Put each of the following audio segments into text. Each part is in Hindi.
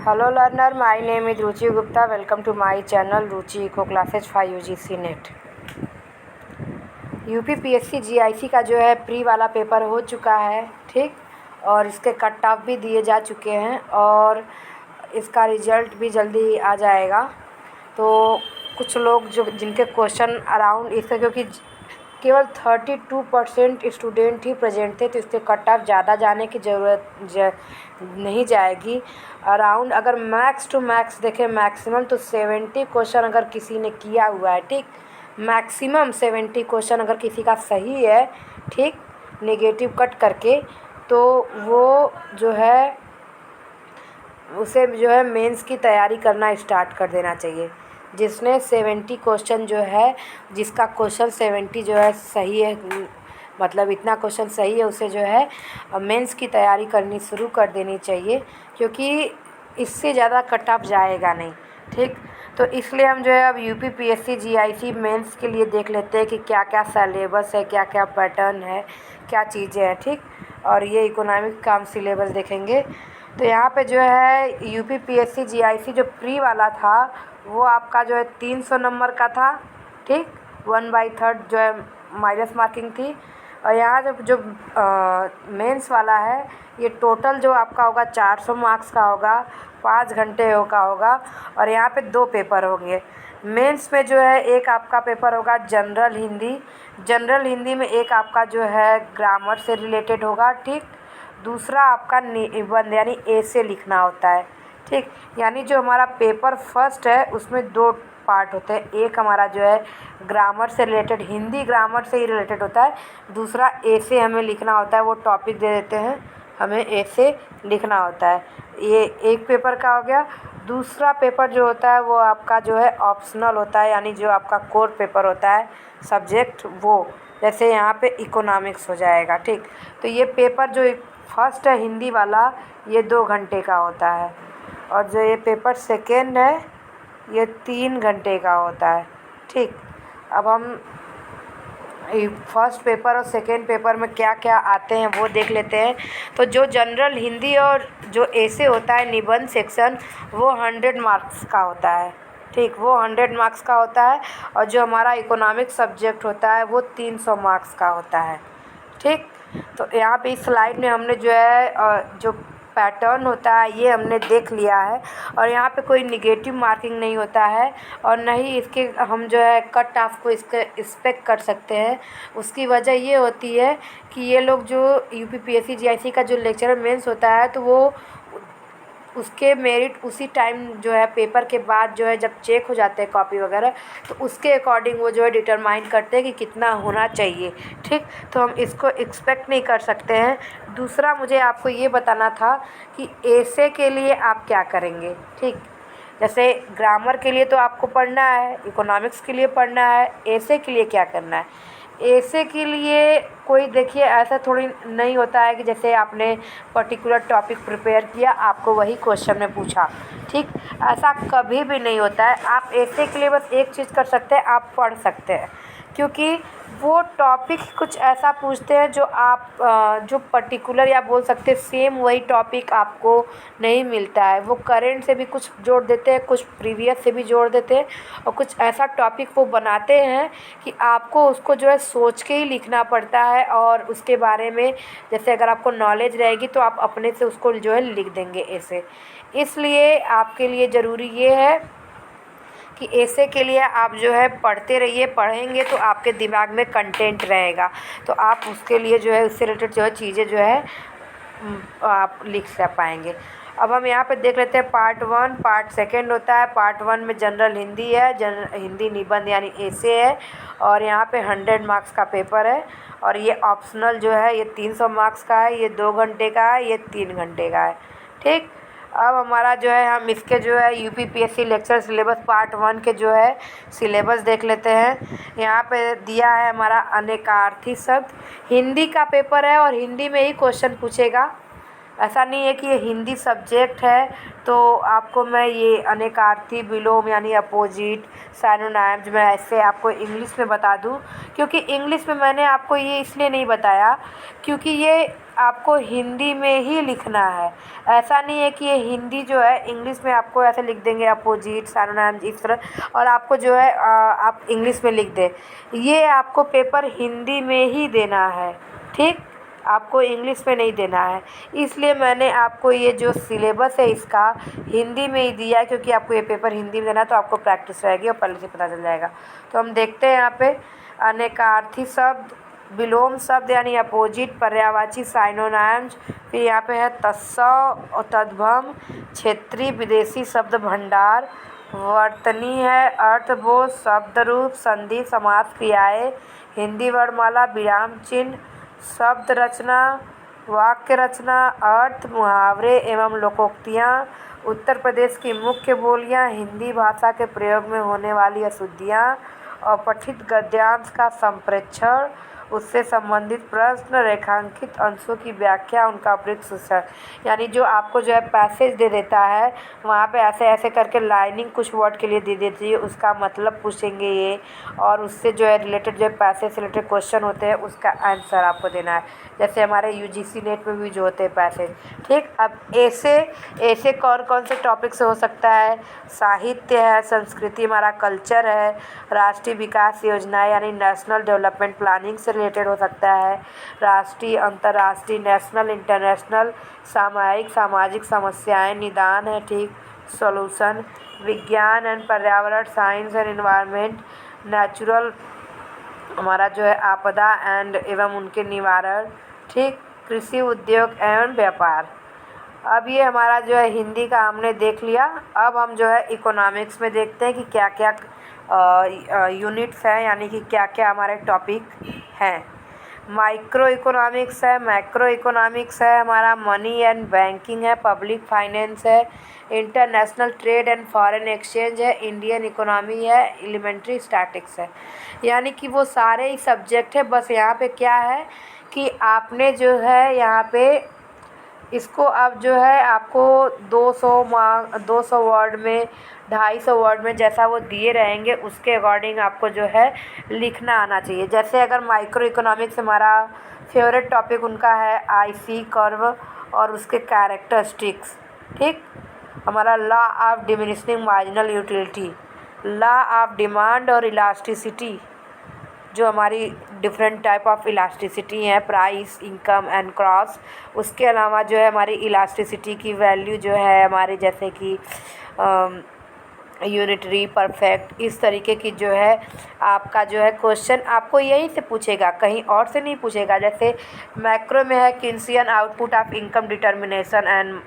Hello learner, my name is Ruchi Gupta. Welcome to my channel Ruchi Eco Classes 5 UGC Net। UPPSC GIC का जो है प्री वाला पेपर हो चुका है, ठीक, और इसके कट ऑफ भी दिए जा चुके हैं और इसका रिजल्ट भी जल्दी आ जाएगा। तो कुछ लोग जो जिनके क्वेश्चन अराउंड इसका, क्योंकि केवल 32% स्टूडेंट ही प्रेजेंट थे, तो इसके कट ऑफ ज़्यादा जाने की ज़रूरत नहीं जाएगी। अराउंड अगर मैक्स टू मैक्स देखें, मैक्सिमम तो 70 क्वेश्चन अगर किसी ने किया हुआ है, ठीक, मैक्सिमम 70 क्वेश्चन अगर किसी का सही है, ठीक, नेगेटिव कट करके, तो वो जो है उसे जो है मेंस की तैयारी करना स्टार्ट कर देना चाहिए। जिसने 70 क्वेश्चन जो है, जिसका क्वेश्चन 70 जो है सही है, मतलब इतना क्वेश्चन सही है, उसे जो है मेंस की तैयारी करनी शुरू कर देनी चाहिए, क्योंकि इससे ज़्यादा कट ऑफ जाएगा नहीं, ठीक। तो इसलिए हम जो है अब यूपीपीएससी जीआईसी मेंस के लिए देख लेते हैं कि क्या क्या सिलेबस है, क्या क्या पैटर्न है, क्या चीज़ें हैं, ठीक। और ये इकोनॉमिक का हम सिलेबस देखेंगे। तो यहाँ पे जो है यूपीपीएससी जीआईसी जो प्री वाला था वो आपका जो है 300 नंबर का था, ठीक, 1/3 जो है माइनस मार्किंग थी। और यहाँ जो मेंस वाला है, ये टोटल जो आपका होगा 400 मार्क्स का होगा, 5 घंटे का होगा। और यहाँ पे 2 पेपर होंगे मेंस में। जो है एक आपका पेपर होगा जनरल हिंदी, जनरल हिंदी में एक आपका जो है ग्रामर से रिलेटेड होगा, ठीक। दूसरा आपका निबंध यानी ऐसे लिखना होता है, ठीक। यानी जो हमारा पेपर फर्स्ट है उसमें 2 पार्ट होते हैं। एक हमारा जो है ग्रामर से रिलेटेड, हिंदी ग्रामर से ही रिलेटेड होता है। दूसरा ऐसे हमें लिखना होता है, वो टॉपिक दे देते हैं, हमें ऐसे लिखना होता है। ये एक पेपर का हो गया। दूसरा पेपर जो होता है वो आपका जो है ऑप्शनल होता है, यानी जो आपका कोर पेपर होता है सब्जेक्ट, वो जैसे यहाँ पे इकोनॉमिक्स हो जाएगा, ठीक। तो ये पेपर जो फर्स्ट है हिंदी वाला, ये 2 घंटे का होता है। और जो ये पेपर सेकेंड है ये 3 घंटे का होता है, ठीक। अब हम फर्स्ट पेपर और सेकेंड पेपर में क्या क्या आते हैं वो देख लेते हैं। तो जो जनरल हिंदी और जो ऐसे होता है निबंध सेक्शन, वो 100 मार्क्स का होता है, ठीक, वो 100 मार्क्स का होता है। और जो हमारा इकोनॉमिक सब्जेक्ट होता है वो 300 मार्क्स का होता है, ठीक। तो यहाँ पे इस स्लाइड में हमने जो है जो पैटर्न होता है ये हमने देख लिया है। और यहाँ पे कोई निगेटिव मार्किंग नहीं होता है, और न ही इसके हम जो है कट ऑफ को इसके एक्सपेक्ट कर सकते हैं। उसकी वजह ये होती है कि ये लोग जो यूपीपीएससी जीआईसी का जो लेक्चरर मेंस होता है, तो वो उसके मेरिट उसी टाइम जो है पेपर के बाद जो है जब चेक हो जाते हैं कॉपी वगैरह, तो उसके अकॉर्डिंग वो जो है डिटरमाइन करते हैं कि कितना होना चाहिए, ठीक। तो हम इसको एक्सपेक्ट नहीं कर सकते हैं। दूसरा मुझे आपको ये बताना था कि ऐसे के लिए आप क्या करेंगे, ठीक। जैसे ग्रामर के लिए तो आपको पढ़ना है, इकोनॉमिक्स के लिए पढ़ना है, ऐसे के लिए क्या करना है। ऐसे के लिए कोई देखिए ऐसा थोड़ी नहीं होता है कि जैसे आपने पर्टिकुलर टॉपिक प्रिपेयर किया, आपको वही क्वेश्चन में पूछा, ठीक, ऐसा कभी भी नहीं होता है। आप ऐसे के लिए बस एक चीज़ कर सकते हैं, आप पढ़ सकते हैं, क्योंकि वो टॉपिक कुछ ऐसा पूछते हैं जो आप जो पर्टिकुलर या बोल सकते हैं सेम वही टॉपिक आपको नहीं मिलता है। वो करेंट से भी कुछ जोड़ देते हैं, कुछ प्रीवियस से भी जोड़ देते हैं, और कुछ ऐसा टॉपिक वो बनाते हैं कि आपको उसको जो है सोच के ही लिखना पड़ता है। और उसके बारे में जैसे अगर आपको नॉलेज रहेगी तो आप अपने से उसको जो है लिख देंगे ऐसे। इसलिए आपके लिए ज़रूरी ये है कि ऐसे के लिए आप जो है पढ़ते रहिए, पढ़ेंगे तो आपके दिमाग में कंटेंट रहेगा, तो आप उसके लिए जो है उससे रिलेटेड जो है चीज़ें जो है आप लिख पाएंगे। अब हम यहाँ पे देख लेते हैं पार्ट 1, पार्ट सेकंड होता है। पार्ट 1 में जनरल हिंदी है, जनरल हिंदी निबंध यानी ऐसे है, और यहाँ पे 100 मार्क्स का पेपर है। और ये ऑप्शनल जो है ये 300 मार्क्स का है, ये 2 घंटे का है, ये 3 घंटे का है, ठीक। अब हमारा जो है हम इसके जो है यूपीपीएससी लेक्चर सिलेबस पार्ट 1 के जो है सिलेबस देख लेते हैं। यहाँ पे दिया है हमारा अनेकार्थी शब्द, हिंदी का पेपर है और हिंदी में ही क्वेश्चन पूछेगा। ऐसा नहीं है कि ये हिंदी सब्जेक्ट है तो आपको मैं ये अनेकार्थी, विलोम यानी अपोजिट, साइनोनाइम्स में ऐसे आपको इंग्लिश में बता दूं। क्योंकि इंग्लिश में मैंने आपको ये इसलिए नहीं बताया क्योंकि ये आपको हिंदी में ही लिखना है। ऐसा नहीं है कि ये हिंदी जो है इंग्लिश में आपको ऐसे लिख देंगे अपोजिट सैनोनिम्स इस तरह और आपको जो है आप इंग्लिश में लिख दें। ये आपको पेपर हिंदी में ही देना है, ठीक, आपको इंग्लिश में नहीं देना है। इसलिए मैंने आपको ये जो सिलेबस है इसका हिंदी में ही दिया है, क्योंकि आपको ये पेपर हिंदी में देना है तो आपको प्रैक्टिस रहेगी और पहले से पता चल जाएगा। तो हम देखते हैं यहाँ पे अनेकार्थी शब्द, विलोम शब्द यानी अपोजिट, पर्यायवाची साइनोनिम्स, फिर यहाँ पे है तत्सव और तद्भव, क्षेत्रीय विदेशी शब्द भंडार, वर्तनी है, अर्थबोध, शब्द रूप, संधि, समास, क्रियाएं, हिंदी वर्णमाला, विराम चिन्ह, शब्द रचना, वाक्य रचना, अर्थ, मुहावरे एवं लोकोक्तियाँ, उत्तर प्रदेश की मुख्य बोलियाँ, हिंदी भाषा के प्रयोग में होने वाली अशुद्धियाँ और पठित गद्यांश का संप्रेक्षण, उससे संबंधित प्रश्न, रेखांकित अंशों की व्याख्या, उनका उपयुक्त शिक्षण। यानी जो आपको जो है पैसेज दे देता है वहाँ पे ऐसे ऐसे करके लाइनिंग कुछ वर्ड के लिए दे देती है, उसका मतलब पूछेंगे ये, और उससे जो है रिलेटेड जो है पैसेज से रिलेटेड क्वेश्चन होते हैं उसका आंसर आपको देना है। जैसे हमारे यूजीसी नेट में भी जो होते हैं पैसेज, ठीक। अब ऐसे कौन कौन से टॉपिक से हो सकता है? साहित्य है, संस्कृति हमारा कल्चर है, राष्ट्रीय विकास योजना यानी नेशनल डेवलपमेंट प्लानिंग से रिलेटेड हो सकता है, राष्ट्रीय, अंतर्राष्ट्रीय, नेशनल, इंटरनेशनल, सामयिक, सामाजिक समस्याएं, निदान है, ठीक, सॉल्यूशन, विज्ञान एंड पर्यावरण, साइंस एंड एनवायरनमेंट, नेचुरल हमारा जो है आपदा एंड एवं उनके निवारण, ठीक, कृषि, उद्योग एवं व्यापार। अब ये हमारा जो है हिंदी का हमने देख लिया। अब हम जो है इकोनॉमिक्स में देखते हैं कि क्या क्या यूनिट्स हैं, यानी कि क्या क्या हमारे टॉपिक हैं। माइक्रो इकोनॉमिक्स है, मैक्रो इकोनॉमिक्स है, हमारा मनी एंड बैंकिंग है, पब्लिक फाइनेंस है, international trade and foreign exchange है, इंडियन इकोनॉमी है, एलिमेंट्री स्टैटिक्स है। यानी कि वो सारे ही सब्जेक्ट है। बस यहाँ पे क्या है कि आपने जो है यहाँ पे इसको अब जो है आपको 200 वर्ड में, 250 वर्ड में जैसा वो दिए रहेंगे उसके अकॉर्डिंग आपको जो है लिखना आना चाहिए। जैसे अगर माइक्रो इकोनॉमिक्स हमारा फेवरेट टॉपिक उनका है आईसी कर्व और उसके कैरेक्टरिस्टिक्स, ठीक, हमारा law of diminishing marginal utility, law of demand और इलास्टिसिटी, जो हमारी डिफरेंट टाइप ऑफ इलास्टिसिटी है, प्राइस, इनकम एंड क्रॉस। उसके अलावा जो है हमारी इलास्टिसिटी की वैल्यू जो है हमारे जैसे कि यूनिटरी, परफेक्ट, इस तरीके की जो है आपका जो है क्वेश्चन आपको यहीं से पूछेगा, कहीं और से नहीं पूछेगा। जैसे मैक्रो में है Keynesian output of income determination and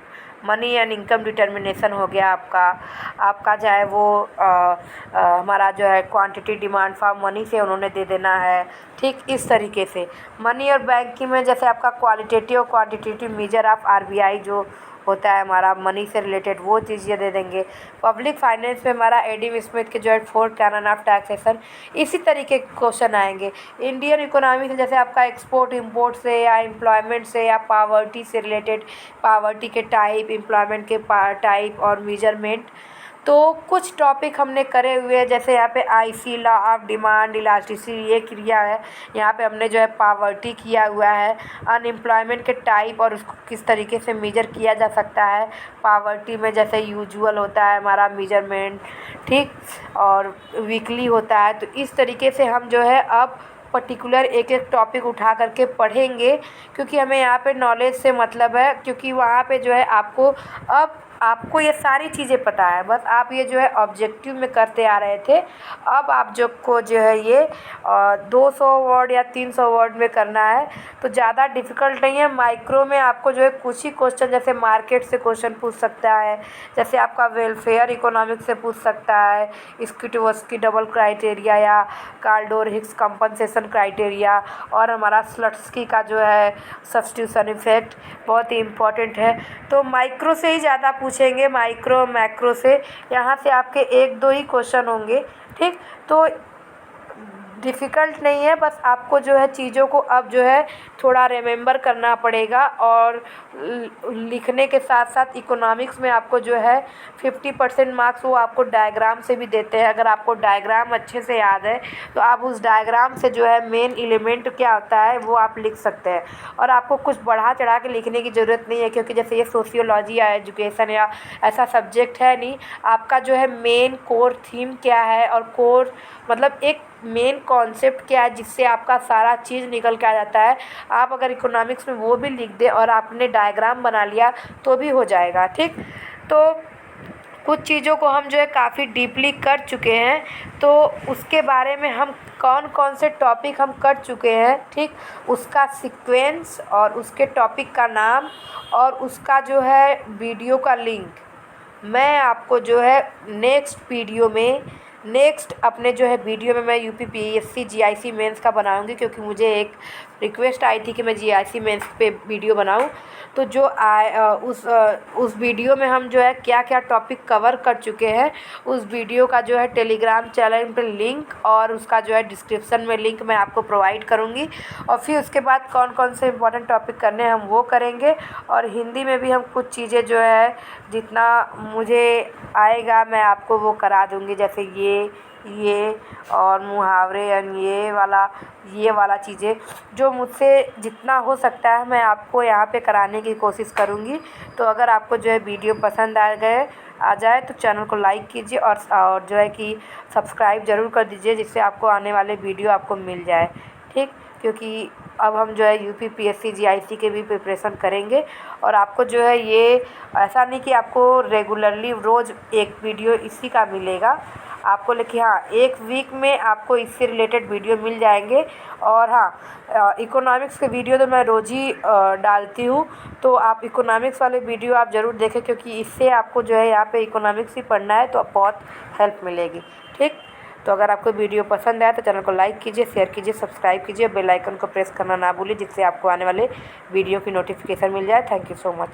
money and income determination हो गया आपका चाहे वो हमारा जो है क्वांटिटी डिमांड फॉर मनी से उन्होंने दे देना है, ठीक, इस तरीके से। मनी और बैंकिंग में जैसे आपका क्वालिटेटिव और क्वांटिटेटिव मेजर ऑफ आरबीआई जो होता है हमारा मनी से रिलेटेड, वो चीज़ें दे देंगे। पब्लिक फाइनेंस में हमारा एडम स्मिथ के जो है 4th कैनन ऑफ टैक्सेशन, इसी तरीके के क्वेश्चन आएंगे। इंडियन इकोनॉमी से जैसे आपका एक्सपोर्ट इंपोर्ट से या एम्प्लॉयमेंट से या पावर्टी से रिलेटेड, पावर्टी के टाइप, एम्प्लॉयमेंट के टाइप और मेजरमेंट, तो कुछ टॉपिक हमने करे हुए हैं। जैसे यहाँ पे IC, law of demand, elasticity, ये क्रिया है। यहाँ पे हमने जो है पावर्टी किया हुआ है, अनएम्प्लॉयमेंट के टाइप और उसको किस तरीके से मेजर किया जा सकता है। पावर्टी में जैसे यूजुअल होता है हमारा मेजरमेंट, ठीक, और वीकली होता है। तो इस तरीके से हम जो है अब पर्टिकुलर एक एक टॉपिक उठा करके पढ़ेंगे, क्योंकि हमें यहाँ पे नॉलेज से मतलब है, क्योंकि वहाँ पे जो है आपको ये सारी चीज़ें पता है, बस आप ये जो है ऑब्जेक्टिव में करते आ रहे थे। अब आप जो है ये 200 वर्ड या 300 वर्ड में करना है, तो ज़्यादा डिफ़िकल्ट नहीं है। माइक्रो में आपको जो है कुछ ही क्वेश्चन, जैसे मार्केट से क्वेश्चन पूछ सकता है, जैसे आपका वेलफेयर इकोनॉमिक्स से पूछ सकता है, स्किटोवस्की डबल क्राइटेरिया या कार्डोर हिक्स कंपनसेशन क्राइटेरिया, और हमारा स्लट्सकी का जो है सब्स्टिट्यूशन इफेक्ट बहुत ही इम्पोर्टेंट है। तो माइक्रो से ही ज़्यादा पूछेंगे, माइक्रो मैक्रो से यहाँ से आपके 1-2 ही क्वेश्चन होंगे, ठीक। तो डिफ़िकल्ट नहीं है, बस आपको जो है चीज़ों को अब जो है थोड़ा रिमेंबर करना पड़ेगा। और लिखने के साथ साथ इकोनॉमिक्स में आपको जो है 50% मार्क्स वो आपको डायग्राम से भी देते हैं। अगर आपको डायग्राम अच्छे से याद है तो आप उस डायग्राम से जो है मेन एलिमेंट क्या होता है वो आप लिख सकते हैं। और आपको कुछ बढ़ा चढ़ा के लिखने की ज़रूरत नहीं है, क्योंकि जैसे ये सोशियोलॉजी या एजुकेशन या ऐसा सब्जेक्ट है नहीं। आपका जो है मेन कोर थीम क्या है और कोर मतलब एक मेन कॉन्सेप्ट क्या है जिससे आपका सारा चीज़ निकल के आ जाता है। आप अगर इकोनॉमिक्स में वो भी लिख दें और आपने डायग्राम बना लिया तो भी हो जाएगा। ठीक, तो कुछ चीज़ों को हम जो है काफ़ी डीपली कर चुके हैं, तो उसके बारे में हम कौन कौन से टॉपिक हम कर चुके हैं, ठीक, उसका सीक्वेंस और उसके टॉपिक का नाम और उसका जो है वीडियो का लिंक मैं आपको जो है नेक्स्ट अपने जो है वीडियो में मैं यूपीपीएससी जीआईसी मेंस का बनाऊंगी, क्योंकि मुझे एक रिक्वेस्ट आई थी कि मैं जीआईसी मेंस पे वीडियो बनाऊं। तो जो उस वीडियो में हम जो है क्या क्या टॉपिक कवर कर चुके हैं, उस वीडियो का जो है टेलीग्राम चैनल पे लिंक और उसका जो है डिस्क्रिप्शन में लिंक मैं आपको प्रोवाइड करूँगी। और फिर उसके बाद कौन कौन से इंपॉर्टेंट टॉपिक करने हैं हम वो करेंगे। और हिंदी में भी हम कुछ चीज़ें जो है जितना मुझे आएगा मैं आपको वो करा दूँगी, जैसे ये और मुहावरे एंड ये वाला चीज़ें जो मुझसे जितना हो सकता है मैं आपको यहाँ पे कराने की कोशिश करूँगी। तो अगर आपको जो है वीडियो पसंद आ जाए तो चैनल को लाइक कीजिए और जो है कि सब्सक्राइब ज़रूर कर दीजिए, जिससे आपको आने वाले वीडियो आपको मिल जाए। ठीक, क्योंकि अब हम जो है यूपीपीएससी जीआईसी के भी प्रिपरेशन करेंगे। और आपको जो है ये ऐसा नहीं कि आपको रेगुलरली रोज़ एक वीडियो इसी का मिलेगा आपको, लेकिन हाँ एक वीक में आपको इससे रिलेटेड वीडियो मिल जाएंगे। और हाँ इकोनॉमिक्स के वीडियो तो मैं रोज़ ही डालती हूँ, तो आप इकोनॉमिक्स वाले वीडियो आप ज़रूर देखें, क्योंकि इससे आपको जो है यहाँ पे इकोनॉमिक्स ही पढ़ना है तो बहुत हेल्प मिलेगी। ठीक, तो अगर आपको वीडियो पसंद आया तो चैनल को लाइक कीजिए, शेयर कीजिए, सब्सक्राइब कीजिए, बेल आइकन को प्रेस करना ना भूलिए, जिससे आपको आने वाले वीडियो की नोटिफिकेशन मिल जाए। Thank you so much.